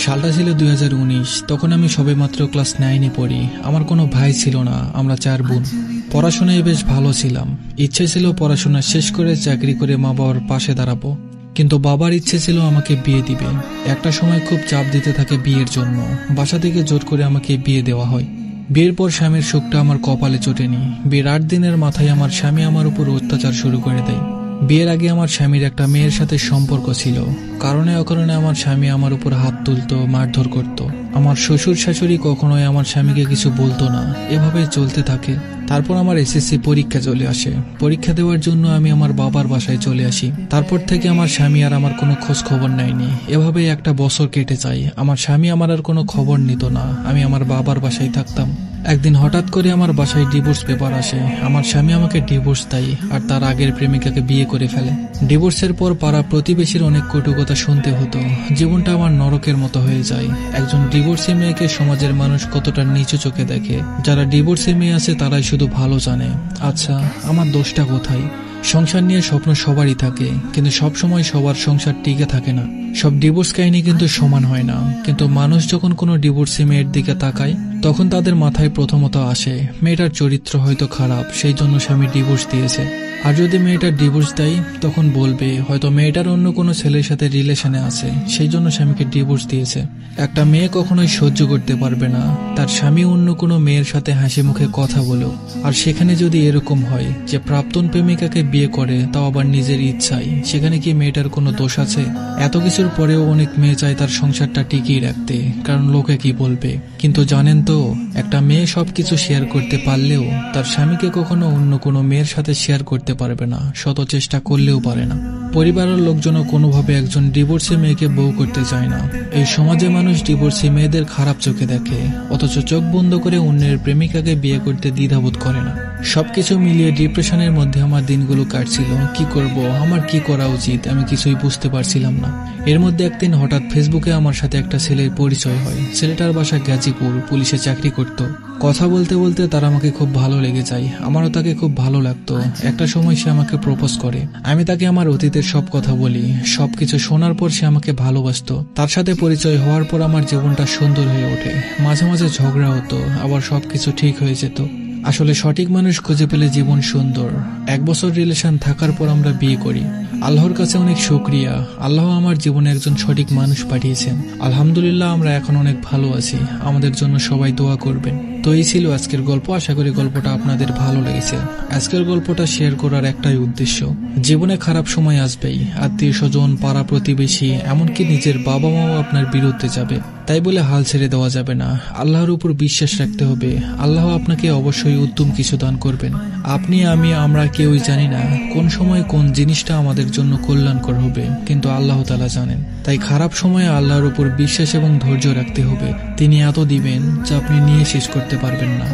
সালটা ছিল 2019। তখন আমি সবেমাত্র ক্লাস 9-এ পড়ি। আমার কোনো ভাই ছিল না, আমরা 4 বোন। পড়াশোনায় বেশ ভালো ছিলাম। ইচ্ছে ছিল পড়াশোনা শেষ করে চাকরি করে মা বাবার পাশে দাঁড়াবো, কিন্তু বাবার ইচ্ছে ছিল আমাকে বিয়ে দিবে। একটা সময় খুব চাপ দিতে থাকে বিয়ের জন্য। বাসা থেকে জোর করে আমাকে বিয়ে দেওয়া হয়। বিয়ের পর স্বামীর সুখটা আমার কপালে চটেনি। বিয়ের 8 দিনের মাথায় আমার স্বামী আমার উপর অত্যাচার শুরু করে দেয়। বিয়ের আগে আমার স্বামীর একটা মেয়ের সাথে সম্পর্ক ছিল। কারণে অকারণে আমার স্বামী আমার উপর হাত তুলতো, মারধর করত। আমার শ্বশুর শাশুড়ি কখনোই আমার স্বামীকে কিছু বলতো না। এভাবে চলতে থাকে। তারপর আমার এসএসসি পরীক্ষা চলে আসে। পরীক্ষা দেওয়ার জন্য আমি আমার বাবার বাসায় চলে আসি। তারপর থেকে আমার স্বামী আর আমার কোনো খোঁজ খবর নেয়নি। এভাবেই একটা বছর কেটে যায়। আমার স্বামী আমার আর কোনো খবর নিত না। আমি আমার বাবার বাসায় থাকতাম। একদিন হঠাৎ করে আমার বাসায় ডিভোর্স পেপার আসে। আমার স্বামী আমাকে ডিভোর্স দেয় আর তার আগের প্রেমিকাকে বিয়ে করে ফেলে। ডিভোর্সের পর পাড়া প্রতিবেশীর অনেক কটু কথা শুনতে হতো। জীবনটা আমার নরকের মতো হয়ে যায়। একজন ডিভোর্সি মেয়েকে সমাজের মানুষ কতটা নিচু চোখে দেখে। যারা ডিভোর্সি মেয়ে আছে তারাই শুধু ভালো জানে। আচ্ছা, আমার দোষটা কোথায়? সংসার নিয়ে স্বপ্ন সবারই থাকে, কিন্তু সবসময় সবার সংসার টিকে থাকে না। সব ডিভোর্স কাহিনী কিন্তু সমান হয় না। কিন্তু মানুষ যখন কোনো ডিভোর্সি মেয়ের দিকে তাকায়, তখন তাদের মাথায় প্রথমত আসে মেয়েটার চরিত্র হয়তো খারাপ, সেই জন্য স্বামী ডিভোর্স দিয়েছে। আর যদি মেয়েটার ডিভোর্স দেয়, তখন বলবে হয়তো মেয়েটার অন্য কোনো ছেলের সাথে রিলেশনে আছে, সেই জন্য স্বামীকে ডিভোর্স দিয়েছে। একটা মেয়ে কখনোই সহ্য করতে পারবে না তার স্বামী অন্য কোনো মেয়ের সাথে হাসি মুখে কথা বলো। আর সেখানে যদি এরকম হয় যে প্রাক্তন প্রেমিকাকে বিয়ে করে, তাও আবার নিজের ইচ্ছায়, সেখানে কি মেয়েটার কোনো দোষ আছে? এত কিছুর পরেও অনেক মেয়ে চায় তার সংসারটা টিকিয়ে রাখতে, কারণ লোকে কি বলবে। কিন্তু জানেন তো, একটা মেয়ে সবকিছু শেয়ার করতে পারলেও তার স্বামীকে কখনো অন্য কোনো মেয়ের সাথে শেয়ার করতে পারবে না, শত চেষ্টা করলেও পারে না। পরিবারের লোকজনও কোনোভাবে একজন ডিভোর্সি মেয়েকে বউ করতে চায় না। এই সমাজে মানুষ ডিভোর্সি মেয়েদের খারাপ চোখে দেখে, অথচ চোখ বন্ধ করে অন্যের প্রেমিকাকে বিয়ে করতে দ্বিধাবোধ করে না। সবকিছু মিলিয়ে ডিপ্রেশনের মধ্যে আমার দিনগুলো কাটছিল। কি করব, আমার কি করা উচিত, আমি কিছুই বুঝতে পারছিলাম না। এর মধ্যে একদিন হঠাৎ ফেসবুকে আমার সাথে একটা ছেলের পরিচয় হয়। ছেলেটার বাসা গাজীপুর, পুলিশে চাকরি করত। কথা বলতে বলতে তার আমাকে খুব ভালো লেগে যায়। আমারও তাকে খুব ভালো লাগতো। একটা সময় সে আমাকে প্রপোজ করে। আমি তাকে আমার অতীতের সব কথা বলি। সবকিছু শোনার পর সে আমাকে ভালোবাসতো। তার সাথে পরিচয় হওয়ার পর আমার জীবনটা সুন্দর হয়ে ওঠে। মাঝে মাঝে ঝগড়া হতো, আবার সবকিছু ঠিক হয়ে যেত। আসলে সঠিক মানুষ খুঁজে পেলে জীবন সুন্দর। 1 বছর রিলেশন থাকার পর আমরা বিয়ে করি। আল্লাহর কাছে অনেক শুকরিয়া, আল্লাহ আমার জীবনে একজন সঠিক মানুষ পাঠিয়েছেন। আলহামদুলিল্লাহ, আমরা এখন অনেক ভালো আছি। আমাদের জন্য সবাই দোয়া করবেন। তো এই ছিল আজকের গল্প। আশা করি গল্পটা আপনাদের ভালো লেগেছে। আজকের গল্পটা শেয়ার করার একটাই উদ্দেশ্য, জীবনে খারাপ সময় আসবেই। আত্মীয় স্বজন, পাড়া প্রতিবেশী, এমনকি নিজের বাবা মাও আপনার বিরুদ্ধে যাবে। তাই বলে হাল ছেড়ে দেওয়া যাবে না। আল্লাহর উপর বিশ্বাস রাখতে হবে। আল্লাহ আপনাকে অবশ্যই উত্তম কিছু দান করবেন। আপনি, আমি, আমরা কেউই জানি না কোন সময় কোন জিনিসটা আমাদের জন্য কল্যাণকর হবে, কিন্তু আল্লাহ তাআলা জানেন। তাই খারাপ সময়ে আল্লাহর উপর বিশ্বাস এবং ধৈর্য রাখতে হবে। তিনি এত দিবেন যা আপনি নিয়ে শেষ করতে পারবেন না।